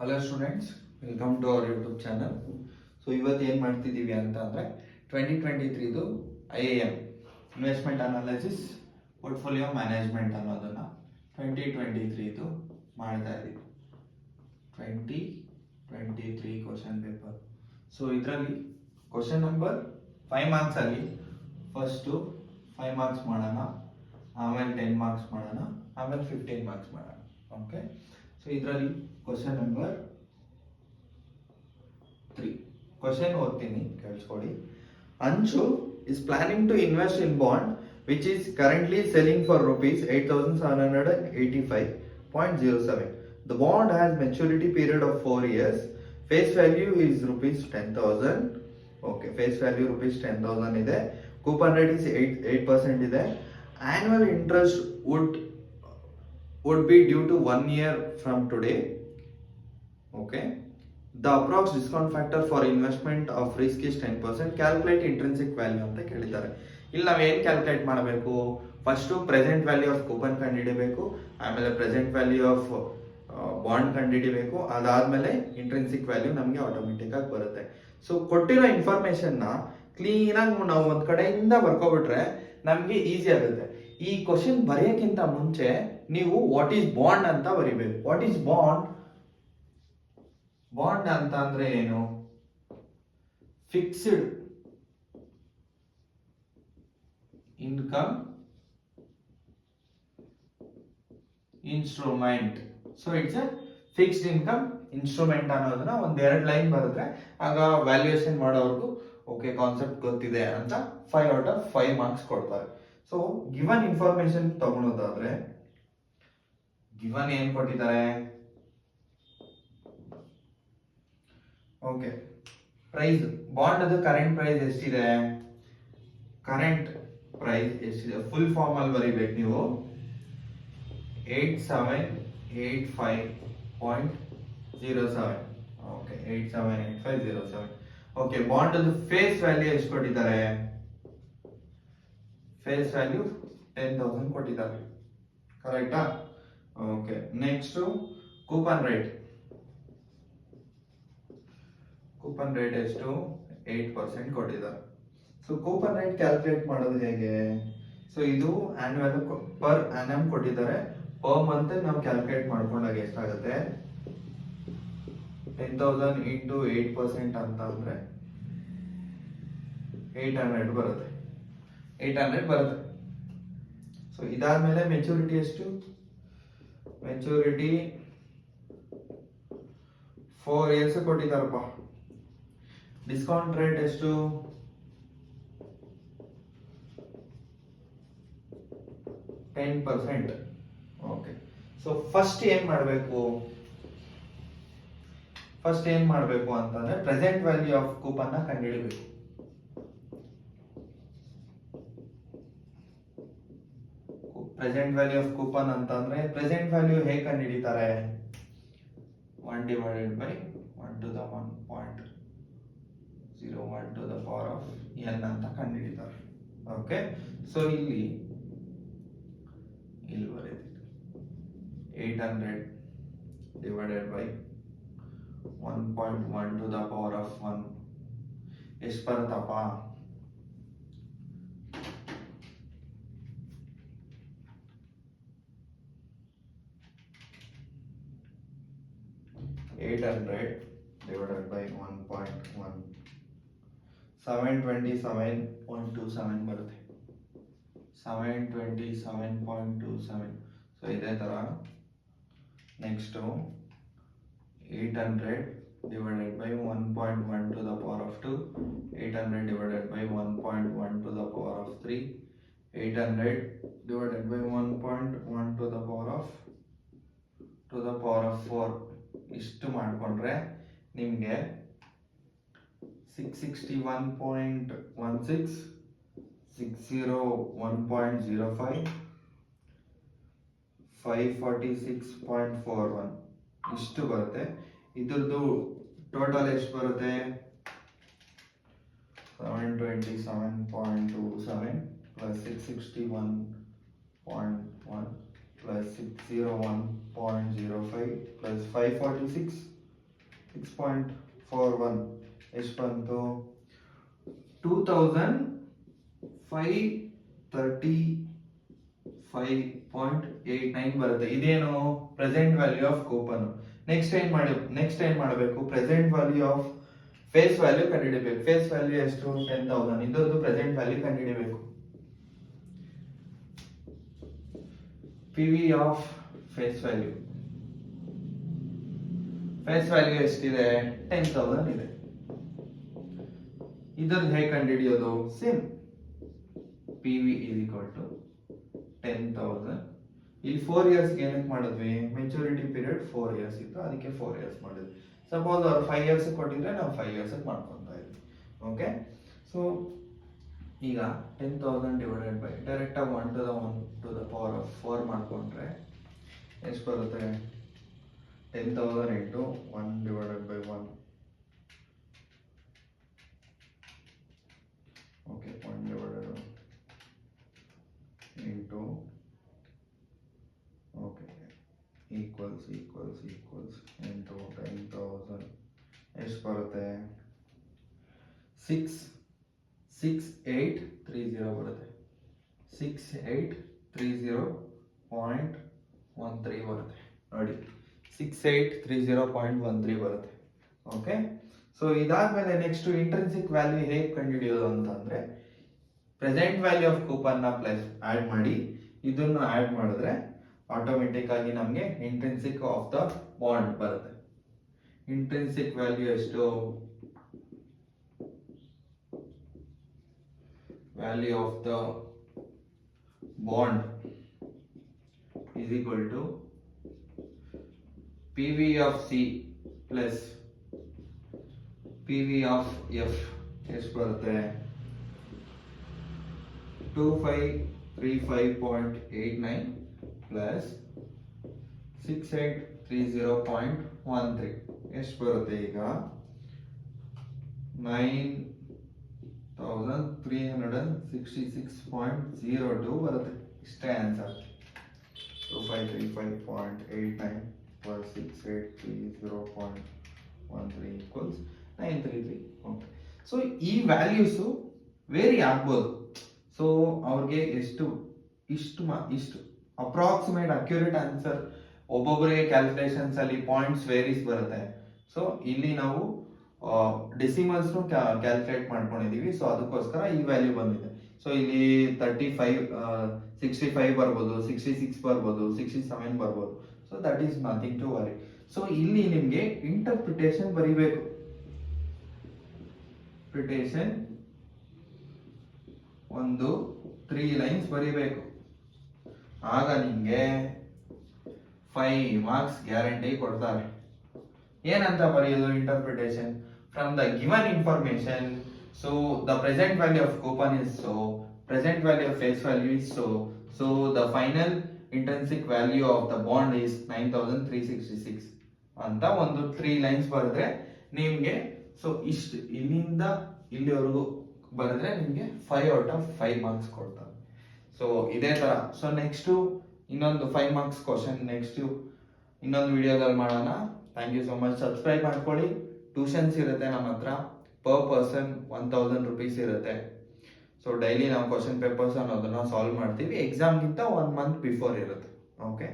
Hello students, welcome to our YouTube channel. So ಇವತ್ತು ಏನು ಮಾಡ್ತಿದ್ದೀವಿ ಅಂತ ಅಂದರೆ 2023 IAM investment analysis portfolio management ಅನ್ನೋದನ್ನು 2023 ಮಾಡ್ತಾ ಇದ್ದೀವಿ. 2023 ಕ್ವಶನ್ ಪೇಪರ್. ಸೊ ಇದರಲ್ಲಿ ಕ್ವಶನ್ ನಂಬರ್ 5 ಮಾರ್ಕ್ಸ್ ಅಲ್ಲಿ ಫಸ್ಟು 5 ಮಾರ್ಕ್ಸ್ ಮಾಡೋಣ, ಆಮೇಲೆ 10 ಮಾರ್ಕ್ಸ್ ಮಾಡೋಣ, ಆಮೇಲೆ 15 ಮಾರ್ಕ್ಸ್ ಮಾಡೋಣ. ಓಕೆ, ಸೊ ಇದರಲ್ಲಿ ಕ್ವಶನ್ ನಂಬರ್ 3 ಕ್ವಶನ್ ಓದ್ತೀನಿ, ಕೇಳಿಸ್ಕೊಳ್ಳಿ. Anshu is planning to invest in bond which is currently selling for rupees 8785.07. The bond has maturity period of 4 years. Face value is rupees 10,000. Okay, face value rupees 10,000 ಇದೆ. Coupon rate is 8% ಇದೆ. Annual interest would be due to 1 year from today. Okay, the approx discount factor for investment of risk is 10%. Calculate intrinsic value ಅಂತ ಕೇಳಿದ್ದಾರೆ. ಇಲ್ಲಿ ನಾವು ಏನು calculate ಮಾಡಬೇಕು? First present value of coupon ಕಂಡುಹಿಡಿಬೇಕು, ಆಮೇಲೆ present value of bond ಕಂಡುಹಿಡಿಬೇಕು, ಅದಾದ್ಮೇಲೆ ಇಂಟ್ರೆನ್ಸಿಕ್ ವ್ಯಾಲ್ಯೂ ನಮಗೆ ಆಟೋಮೆಟಿಕ್ ಆಗಿ ಬರುತ್ತೆ. ಸೊ ಕೊಟ್ಟಿರೋ ಇನ್ಫಾರ್ಮೇಶನ್ನ ಕ್ಲೀನಾಗಿ ನಾವು ಒಂದು ಕಡೆಯಿಂದ ಬರ್ಕೊಬಿಟ್ರೆ ನಮಗೆ ಈಸಿ ಆಗುತ್ತೆ. ಈ ಕ್ವಶನ್ ಬರೆಯೋಕ್ಕಿಂತ ಮುಂಚೆ ನೀವು ವಾಟ್ ಈಸ್ ಬಾಂಡ್ ಅಂತ ಬರಿಬೇಕು. What is bond? ಬಾಂಡ್ ಅಂತ ಅಂದ್ರೆ ಏನು? Fixed income instrument. So it's A fixed income instrument ಅನ್ನೋದನ್ನ ಒಂದೆರಡು ಲೈನ್ ಬರೆದ್ರೆ ಆಗ ವ್ಯಾಲ್ಯೂಯೇಷನ್ ಮಾಡೋರ್ಗು ಓಕೆ ಕಾನ್ಸೆಪ್ಟ್ ಗೊತ್ತಿದೆ ಅಂತ 5 ಔಟ್ ಆಫ್ 5 ಮಾರ್ಕ್ಸ್ ಕೊಡ್ತಾರೆ. ಸೊ ಗಿವನ್ ಇನ್ಫಾರ್ಮೇಶನ್ ತಗೊಳೋದಾದ್ರೆ ಗಿವನ್ ಏನ್ ಕೊಟ್ಟಿದ್ದಾರೆ? ಓಕೆ, ಪ್ರೈಸ್ ಬಾಂಡ್ ಅದು ಕರೆಂಟ್ ಪ್ರೈಸ್ ಎಷ್ಟಿದೆ? ಕರೆಂಟ್ ಪ್ರೈಸ್ ಎಷ್ಟಿದೆ? ಫುಲ್ ಫಾರ್ಮ್ ಅಲ್ಲಿ ಬರೀಬೇಕು ನೀವು. 8785.07. ಓಕೆ, 878507. ಓಕೆ, ಬಾಂಡ್ ಅದು ಫೇಸ್ ವ್ಯಾಲ್ಯೂ ಎಷ್ಟು ಕೊಟ್ಟಿದ್ದಾರೆ? ಫೇಸ್ ವ್ಯಾಲ್ಯೂ 10,000 ಕೊಟ್ಟಿದ್ದಾರೆ. ಕರೆಕ್ಟಾ? Okay, next coupon rate. Coupon rate ಎಷ್ಟು? 8% ಕೊಟ್ಟಿದ್ದಾರೆ. ಸೊ ಕೂಪನ್ ರೇಟ್ ಕ್ಯಾಲ್ಕುಲೇಟ್ ಮಾಡೋದು ಹೇಗೆ? ಸೊ ಇದು ಆನ್ಯುವಲ್ ಪರ್ ಆನಮ್ ಕೊಟ್ಟಿದ್ದಾರೆ. ಪರ್ ಮಂತ್ ನಾವು ಕ್ಯಾಲ್ಕುಲೇಟ್ ಮಾಡ್ಕೊಂಡಾಗ ಎಷ್ಟಾಗುತ್ತೆ? 10,000 ಇಂಟು 8% ಅಂತ ಅಂದ್ರೆ 800 ಬರುತ್ತೆ. 800 ಬರುತ್ತೆ. ಸೊ ಇದಾದ್ಮೇಲೆ ಮೆಚುರಿಟಿ ಎಷ್ಟು? ಮೆಚುರಿಟಿ 4 ಇಯರ್ಸ್ ಕೊಟ್ಟಿದ್ದಾರಪ್ಪ. ಡಿಸ್ಕೌಂಟ್ ರೇಟ್ ಎಷ್ಟು? 10%. ಓಕೆ, ಸೊ ಫಸ್ಟ್ ಏನ್ ಮಾಡಬೇಕು? ಅಂತಂದ್ರೆ ಪ್ರೆಸೆಂಟ್ ವ್ಯಾಲ್ಯೂ ಆಫ್ ಕೂಪನ್ ನ ಕಂಡುಹಿಡಬೇಕು. ಪ್ರೆಸೆಂಟ್ ವ್ಯಾಲ್ಯೂ ಆಫ್ ಕೂಪನ್ ಅಂತಂದ್ರೆ ಪ್ರೆಸೆಂಟ್ ವ್ಯಾಲ್ಯೂ ಹೇಗೆ ಕಂಡುಹಿಡಿತಾರೆ? 1 divided by 1 to the 1.01 to the power of n ಅಂತ ಕಂಡುಹಿಡಿತಾರೆ. ಓಕೆ, ಸೊ ಇಲ್ಲಿ ಬರೀತೀವಿ 800 divided by 1.1 to the power of 1 ಎಷ್ಟು ಬರುತ್ತಪ್ಪ? 800 divided by 1.1 727.27 ಬರುತ್ತೆ. 727.27. ಸೊ ಇದೇ ತರ next 800 divided by 1.1 to the power of 2, 800 divided by 1.1 to the power of 3, 800 divided by 1.1 to the power of 4. ಇಷ್ಟು ಮಾಡಿಕೊಂಡ್ರೆ ನಿಮಗೆ 661.16, 601.05, 546.41 ಇಷ್ಟು ಬರುತ್ತೆ. ಇದ್ರದ್ದು ಟೋಟಲ್ ಎಷ್ಟು ಬರುತ್ತೆ? 727.27 plus 661.1 plus 601.05 plus 546 6.41 ಎಷ್ಟು ಬಂತು 2535.89 ಬರುತ್ತೆ. ಇದೇನು present value of coupon. Next ಏನ್ ಮಾಡಬೇಕು, present value of face value ಕಂಡುಹಿಡಿಬೇಕು. ಫೇಸ್ ವ್ಯಾಲ್ಯೂ ಎಷ್ಟು 10,000, ಇದರದ್ದು ಪ್ರೆಸೆಂಟ್ ವ್ಯಾಲ್ಯೂ ಕಂಡುಹಿಡಿಬೇಕು. PV ಆಫ್ ಫೇಸ್ ವ್ಯಾಲ್ಯೂ ಎಷ್ಟಿದೆ 10,000 ಇದೆ. ಇದನ್ನು ಹೇಗೆ ಕಂಡುಹಿಡಿಯೋದು, same PV is equal to 10,000. ಇಲ್ಲಿ 4 years ಏನಕ್ಕೆ ಮಾಡಿದ್ವಿ, ಮೆಚುರಿಟಿ ಪೀರಿಯಡ್ 4 years ಇತ್ತು, ಅದಕ್ಕೆ 4 years ಮಾಡಿದ್ವಿ. ಸಪೋಸ್ ಅವ್ರು 5 years ಕೊಟ್ಟಿದ್ರೆ ನಾವು 5 years ಮಾಡ್ಕೊತಾ ಇದ್ವಿ. ಓಕೆ, ಸೊ ಈಗ 10,000 ಡಿವೈಡೆಡ್ ಬೈ ಡೈರೆಕ್ಟ್ ಆಗಿ 1 to the power of 4 ಮಾಡ್ಕೊಂಡ್ರೆ ಎಷ್ಟು ಬರುತ್ತೆ, 10,000 into 1 divided by 1. Okay, 1 divided into, okay, equals into 10,000 ಎಷ್ಟು ಬರುತ್ತೆ 6830 ಬರುತ್ತೆ. 6830.13 ಬರುತ್ತೆ ನೋಡಿ, 6830.13 ಬರುತ್ತೆ. ಓಕೆ, ಸೊ ಇದಾದ್ಮೇಲೆ ನೆಕ್ಸ್ಟ್ ಇಂಟ್ರಿನ್ಸಿಕ್ ವ್ಯಾಲ್ಯೂ ಹೇಗೆ ಕಂಡುಹಿಡಿಯೋದು ಅಂತಂದ್ರೆ, ಪ್ರೆಸೆಂಟ್ ವ್ಯಾಲ್ಯೂ ಆಫ್ ಕೂಪನ್ ನ ಪ್ಲಸ್ ಆಡ್ ಮಾಡಿ, ಇದನ್ನು ಆಡ್ ಮಾಡಿದ್ರೆ ಆಟೋಮೆಟಿಕ್ ಆಗಿ ನಮಗೆ ಇಂಟ್ರಿನ್ಸಿಕ್ ಆಫ್ ದ ಬಾಂಡ್ ಬರುತ್ತೆ. ಇಂಟ್ರಿನ್ಸಿಕ್ ವ್ಯಾಲ್ಯೂ ಎಷ್ಟು, value of the bond is equal to PV of C plus PV of F ಎಷ್ಟು ಬರುತ್ತೆ 2535.89 plus 6830.13 ಎಷ್ಟು ಬರುತ್ತೆ, ಈಗ 9366.02 ಬರುತ್ತೆ. ಇಷ್ಟೇ answer. 2535.89 plus 6830.13 equals 933. Okay, so ಈ ವ್ಯಾಲ್ಯೂಸು ವೇರಿ ಆಗ್ಬೋದು. ಸೊ ಅವ್ರಿಗೆ ಇಷ್ಟು ಅಪ್ರಾಕ್ಸಿಮೇಟ್ ಅಕ್ಯುರೇಟ್ ಆನ್ಸರ್, ಒಬ್ಬೊಬ್ಬರಿಗೆ ಕ್ಯಾಲ್ಕುಲೇಷನ್ಸ್ ಅಲ್ಲಿ ಪಾಯಿಂಟ್ಸ್ ವೇರೀಸ್ ಬರುತ್ತೆ. ಸೊ ಇಲ್ಲಿ ನಾವು ಡೆಸಿಮಲ್ಸ್ ಕ್ಯಾಲ್ಕುಲೇಟ್ ಮಾಡ್ಕೊಂಡಿದೀವಿ, ಸೊ ಅದಕ್ಕೋಸ್ಕರ ಈ ವ್ಯಾಲ್ಯೂ ಬಂದಿದೆ. ಸೊ ಇಲ್ಲಿ 65 ಬರ್ಬೋದು, 66 ಬರ್ಬೋದು, 67 ಬರ್ಬೋದು. So that is nothing to worry. So ಇಲ್ಲಿ ನಿಮ್ಗೆ ಇಂಟರ್ಪ್ರಿಟೇಷನ್ ಬರಿಬೇಕು. ಒಂದು 3 ಲೈನ್ಸ್ ಬರಿಬೇಕು, ಆಗ ನಿಮ್ಗೆ 5 marks ಗ್ಯಾರಂಟಿ ಕೊಡ್ತಾರೆ. ಏನಂತ ಬರೆಯೋದು interpretation, from the given information, so the present value of coupon is so, present value of face value is so the final intrinsic value of the bond is 9366 ಅಂತ ಒಂದು 3 lines ಬರೆದ್ರೆ ನಿಮ್ಗೆ, so ಇಷ್ಟು ಇಲ್ಲಿಂದ ಇಲ್ಲಿವರೆಗೂ ಬರೆದ್ರೆ ನಿಮ್ಗೆ 5 out of 5 marks ಕೊಡ್ತಾರೆ. ಸೊ ಇದೇ ತರ. ಸೊ ನೆಕ್ಸ್ಟ್ ಇನ್ನೊಂದು 5 marks ಕ್ವಶನ್ ನೆಕ್ಸ್ಟ್ ಇನ್ನೊಂದು ವಿಡಿಯೋದಲ್ಲಿ ಮಾಡೋಣ. Thank you so much. Subscribe ಮಾಡ್ಕೊಳ್ಳಿ. ಟ್ಯೂಷನ್ಸ್ ಇರುತ್ತೆ ನಮ್ಮ ಹತ್ರ, ಪರ್ ಪರ್ಸನ್ 1000 rupees ಇರುತ್ತೆ. ಸೊ ಡೈಲಿ ನಾವು ಕ್ವಶನ್ ಪೇಪರ್ಸ್ ಅನ್ನೋದನ್ನ ಸಾಲ್ವ್ ಮಾಡ್ತೀವಿ. ಎಕ್ಸಾಮ್ಗಿಂತ 1 month ಬಿಫೋರ್ ಇರುತ್ತೆ. ಓಕೆ.